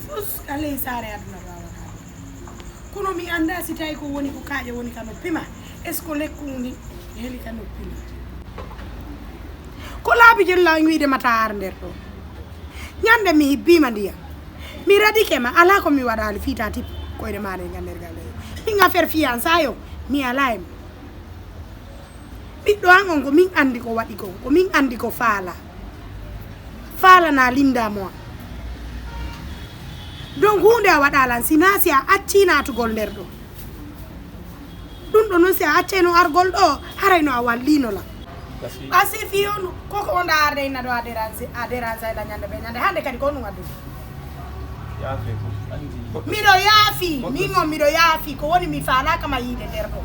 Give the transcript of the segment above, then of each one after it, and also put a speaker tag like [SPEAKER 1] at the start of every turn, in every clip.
[SPEAKER 1] fus kale sare aduna baba kono mi anda si tay ko woni ko kaaje woni kano pima est ce que lekkundi heli kano pima ko laabi jella wiide mata ar nder do nyande mi hibbima ndiya mi radike ma ala ko mi wadali fita tip koyde maade ngander galle mi ngafere fiança yo mi alaim ɓiɗɗo an on ko min andi ko waɗi ko min andi ko faala na linda mo donc hunde a waɗalan sina si a acci natugol nder ɗo ɗum ɗo noon si a accayno argol ɗo harayno a wallino la ɓasi fiyon koko wonda arde inna ɗo a dérange la ñande ɓe ñande hande kadi ko ɗum addude miɗo yaafi min on miɗo yaafi ko woni mi faalakama yiide nder ɗo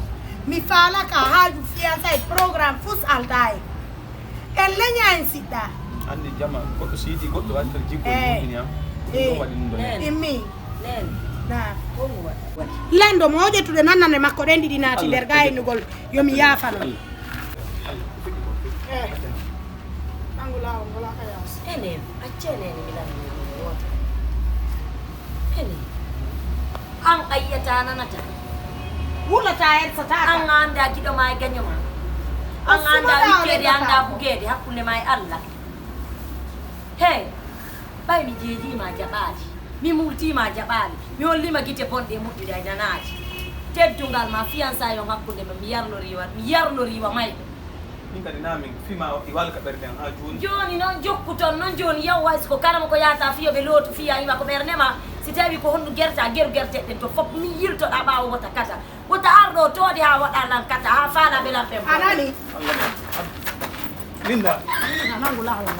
[SPEAKER 1] mi faalaka haaju fiança e programme fus alta en leña en siɗɗa
[SPEAKER 2] andi jama goɗɗo siidi goɗɗo watta jikko ɗum am
[SPEAKER 1] immi lendo mo ƴettude nannande makko ɗen ɗiɗi naati nder gaynugol yomi yaafano ɓangu lawol ngolaka yaas
[SPEAKER 3] enen acceneni milanni woto enen an ayyata nanata
[SPEAKER 1] wulata en sataka
[SPEAKER 3] an anda giɗo ma e gaño ma an anda wikkede anda bugede hakkunde ma e Allah hey ɓay mi jeejima jaɓaali mi multima jaɓaali mi hollima guite bonɗe moƴƴude e nanaaji teddungal ma fiança yo hakkunde ma mi yarnoriwa mayɓe
[SPEAKER 2] min kadi na min fima i walka ɓerde ha joni
[SPEAKER 3] joni noon jokku toon noon joni yaw hay siko kanama ko yahata fiyoɓe lootu fiya ima ko ɓerde ma si tawi ko honɗu guerta geru guerteɗen to fof mi yiltoɗa ɓawo wota kata wota arɗo toode ha waɗalan kata ha faala ɓelampe
[SPEAKER 1] anani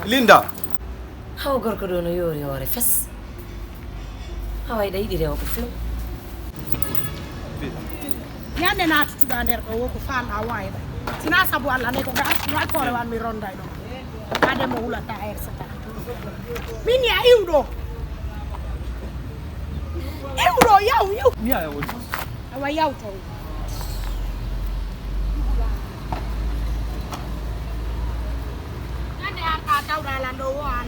[SPEAKER 2] Linda
[SPEAKER 3] haw gorko ɗo no yoori hoore fes ha wayɗa yiɗi rewɓe few
[SPEAKER 1] ñande natutuɗa nder ɗo woko falɗa wayɗa sina saabu Allah ne ko gas kore wan mi ronda ɗo ade mo wulata sata min ya iwɗo yaw
[SPEAKER 2] mi aya woni
[SPEAKER 1] awa yawto ñande an ka tawɗa lan ɗo wo an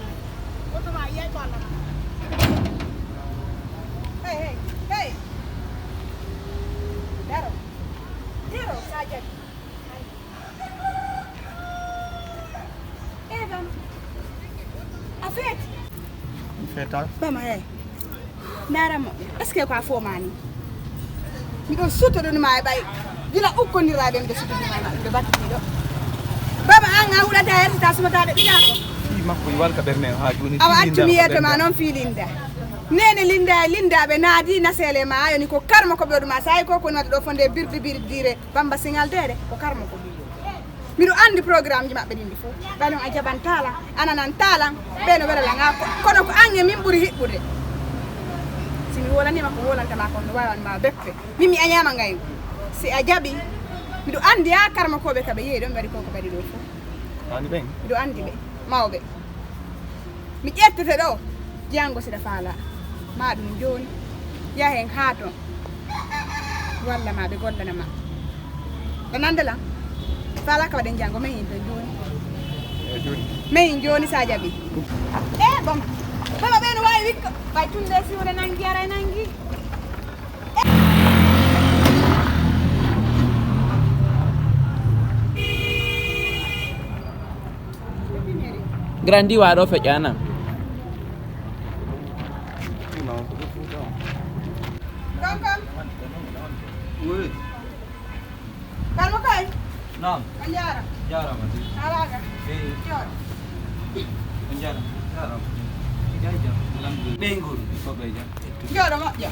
[SPEAKER 1] wotoma yey ko Allah hey dero sajat a feet
[SPEAKER 2] feeta
[SPEAKER 1] bama ndaramo est ce que ko a fomani miɗon suttoɗonima e ɓay gila ukkodiraɓe mde suttoɗinima ɓe battiɗo baba an a huɗata hertata sumatade ɓiɗaɗo
[SPEAKER 2] fi makko i walka ɓerde ha joni
[SPEAKER 1] awa accumi yetoma noon fi linda nene lindaɓe naadi nasele ma ayoni ko karma ko ɓewɗuma sa yi koko waɗa ɗo fonde birdire bamba signal dede ko karma ko miɗo andi programme ji maɓɓe ɗinɗi fof ɓaynon a jaɓan talan ananan talan ɓeno weɗalanga kono ko an e min ɓuuri hiɓɓude simi wolanima ko wolantama kon no wawanma beppe min mi añama ngayu si a jaaɓi miɗo andi ha karma koɓe kaɓe yeeyi ɗon ɓe waɗi koko ɓaɗi ɗo fof
[SPEAKER 2] ani ɓen
[SPEAKER 1] miɗo andi ɓe mawɓe mi ƴettete ɗo jango siɗa faala ma ɗum joni yahen ha ton walla ma ɓe gollanama ɗo nandelan faala ka waɗen jango mayin ton joni mayin joni sa jaaɓi bom baba ɓeno wawi wikko ɓay tunde siwre nangi ara nangi
[SPEAKER 4] Grandi waɗo feƴƴanam
[SPEAKER 1] konkon kalmo koy
[SPEAKER 2] nam
[SPEAKER 1] a jara
[SPEAKER 2] jarama
[SPEAKER 1] alaga jooɗo
[SPEAKER 2] jarama ɓeygol koɓe jam
[SPEAKER 1] jooɗo moƴƴo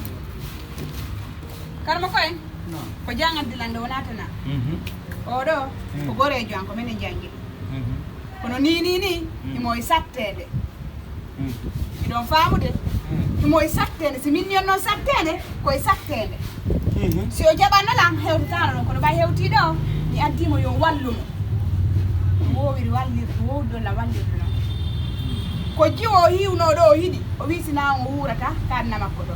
[SPEAKER 1] kalmo koy ko jangadilande wonatana oɗo ko gorejo an ko minen jangi kono ni imo e sattede miɗon faamude imo e sattede si min yon noon sattede koye sattede si o jaɓannolan hewtatano ɗon kono ɓay hewtiɗo mi addimo yo wallumo wowiri wallirde wowdolla wallirde noon ko jiwo o hiwno ɗo o yiɗi o wi sina o wurata kadna makko ɗo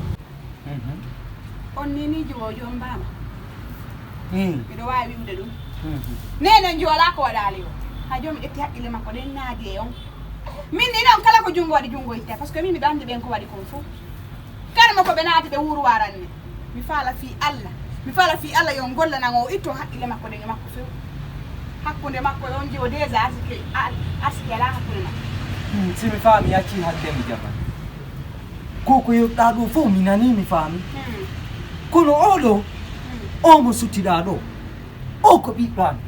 [SPEAKER 1] on ni jiwo jom mbama miɗo wawi wiwde ɗum nene joola ko waɗali o hajomi etti haqqille makko den naadi e on min ni non kala ko jungo waɗi jungo itte par ce que min mi ɓe ɓen ko waɗi kon fof karma ko ɓe naati ɓe wuuru waranni mi faala fi Allah yo gollanan o itto haqqille makko ɗen e makko few hakkunde makko on jiwo déjà arsike ala hakkunde makko
[SPEAKER 4] simi faami yacci hadde mi jaɓan koko yewɗa ɗo fof mi nani mi faami kono oɗo omo suttiɗa ɗo o ko ɓiɗɗani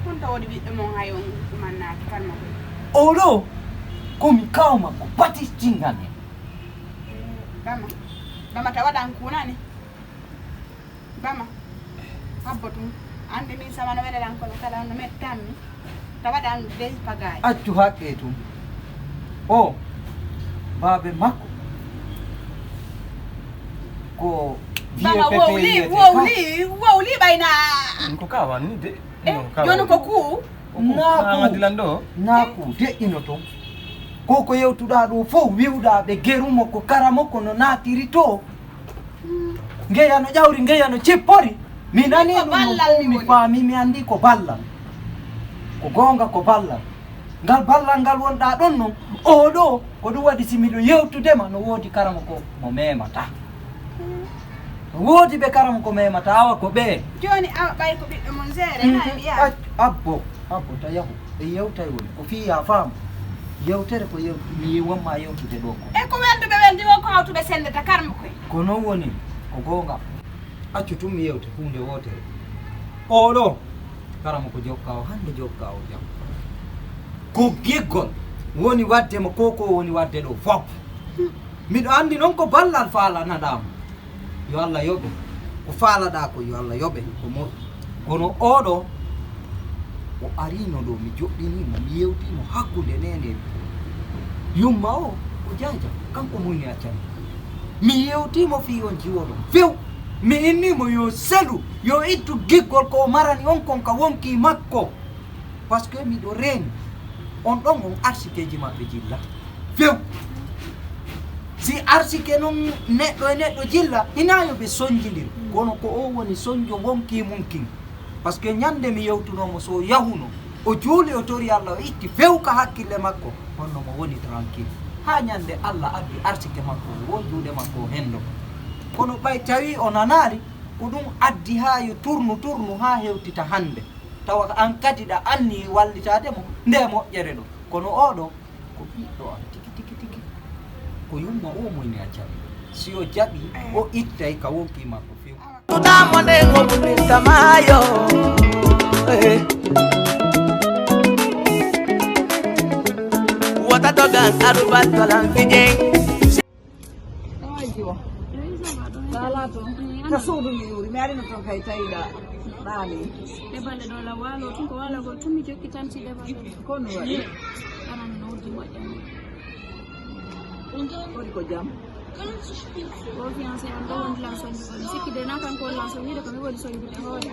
[SPEAKER 1] honta woɗi ɓiɗɗo mon hay on ɗumannaki kalma
[SPEAKER 4] ko oɗo komi kaw makko batis jingal en
[SPEAKER 1] bama ta waɗan kunani bama habbo tum ande min samano weɗaɗan kono kala no mettanmi ta waɗan dey pagayi
[SPEAKER 4] accu haqqe tum o baabe makko ko
[SPEAKER 1] bama wowli ɓayna
[SPEAKER 2] ko kawan ni de
[SPEAKER 1] joni ko kuu
[SPEAKER 4] naku deƴƴino toon koko yewtuɗa ɗo fof wiwɗa ɓe gerumo ko karamo ko no natiri to ngeya no ƴawri ngeya no cippori mi nani ɗum mi faami mi andi ko ballal ko gonga ko ballal ngal ballal ngal wonɗa ɗon noon oɗo ko ɗum waɗi simiɗo yewtudema no woodi karamo ko mo memata woodi ɓe karamo ko memata awa ko ɓe
[SPEAKER 1] joni awa ɓay ko ɓiɗɗo mon seere
[SPEAKER 4] abbo ta yahu e yewtay woni ko fiya faam yewtere ko mi wonma yewtude ɗo ko
[SPEAKER 1] e ko welduɓe wo ko hawtuɓe sendeta karma koye
[SPEAKER 4] ko noon woni ko gonga accu tum mi yewte hunde wotere oɗo karama ko jokka o hande jokka o jam ko giggol woni waddemo koko woni wadde ɗo fof miɗo andi noon ko ballal faalanaɗamo yo Allah yoɓe ko faalaɗa ko yo Allah yoɓe ko moƴƴi kono oɗo o arino ɗo mi joɗɗinimo mi yewtimo hakkude nene yumma o jaja kanko muyni accani mi yewtimo fi on jiwoɗon few mi innimo yo selu yo ittu giggol ko marani on kon ka wonki makko par ce que miɗo reeni on ɗon on arsikeji maɓɓe jilla few si arsike noon neɗɗo e neɗɗo jilla hina yoɓe soñjidir kono ko o woni soñjo wonki mum kin par ce que ñande mi yewtunomo so yahuno o juuli o tori Allah o itti few ka hakkille makko honno mo woni tranquille ha ñande Allah addi arsike makko won juuɗe makko hendo kono ɓay tawi o nanari ko ɗum addi ha yo turnu ha hewtita hande tawa an kadi ɗa anni wallitademo nde moƴƴere ɗo kono oɗo ko ɓiɗɗo an tiki ko yumma o moyni accani si o jaɓi o ittay ka wonki makko few
[SPEAKER 5] tudamo nde gobudintamayo wota dogan arubattolan fijey
[SPEAKER 6] Salato, ta suudu mi yuri, mi arino ton kay tawiɗa ɗaani.
[SPEAKER 7] Debalde ɗo lawalo tun ko wala gol tun mi jokki tanti debalde.
[SPEAKER 6] Kono waɗi?
[SPEAKER 7] Anan nowdi moƴƴani.
[SPEAKER 6] Waɗi ko jam?
[SPEAKER 7] O fiancé am ɗo wondi lan soñugol mi sikki de na kanko lan so wiide ko mi woni soñude hoore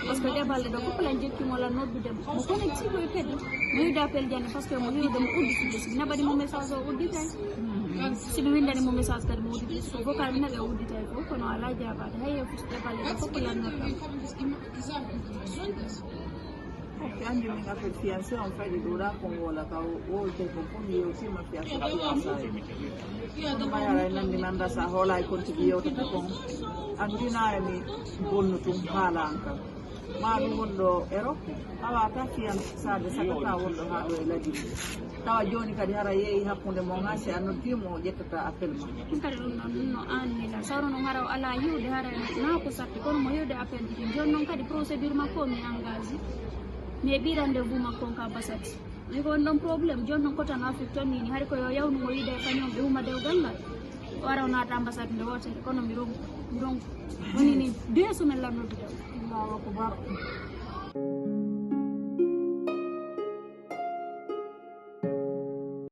[SPEAKER 7] par ce que debalde ɗo fof lan jekkimolan noddudemo mo connecti koye pedde mi yiwde appel jande par ce que mo wiwde mo udditude somi naɓani mo message o udditay somi windani mo message kadi mo udditay so vocal mi naɓe o udditay fof kono ala jabade hay yefuso debalde ɗo fof ko lannorɗam
[SPEAKER 6] andi min affaire fiancé on faɗi ɗoɗa kon wola ka wolte kon fof mi yewtima fiancé fiançae kono mayara e nandi nanda sa hoola e kontigui yewtata kon andina emi bonnu tum haala an kam ma ɗum wonɗo Europe awata fiançade sagata wonɗo ha ɗo e ladini tawa joni kadi hara yeeyi hakkude mon ha si a noddimo o ƴettata appel ma
[SPEAKER 7] ɗum kadi ɗum noon ɗum no annila sawno noon hara o ala yiwde hara na ko satti kono mo yiwde appel ji ɗin joni noon kadi procédure makko mi engagé mais ɓi rendez-vous makko ka basati mi ko won ɗon probléme joni noon kotan afrique ton nini haade ko yo yawnumo wiide e kañum ɓe huma dewgal ngal o ara o naata ambassade nde wotere kono mi ronku woni ni 2 semaines lan noddu taw
[SPEAKER 6] Allahu akbar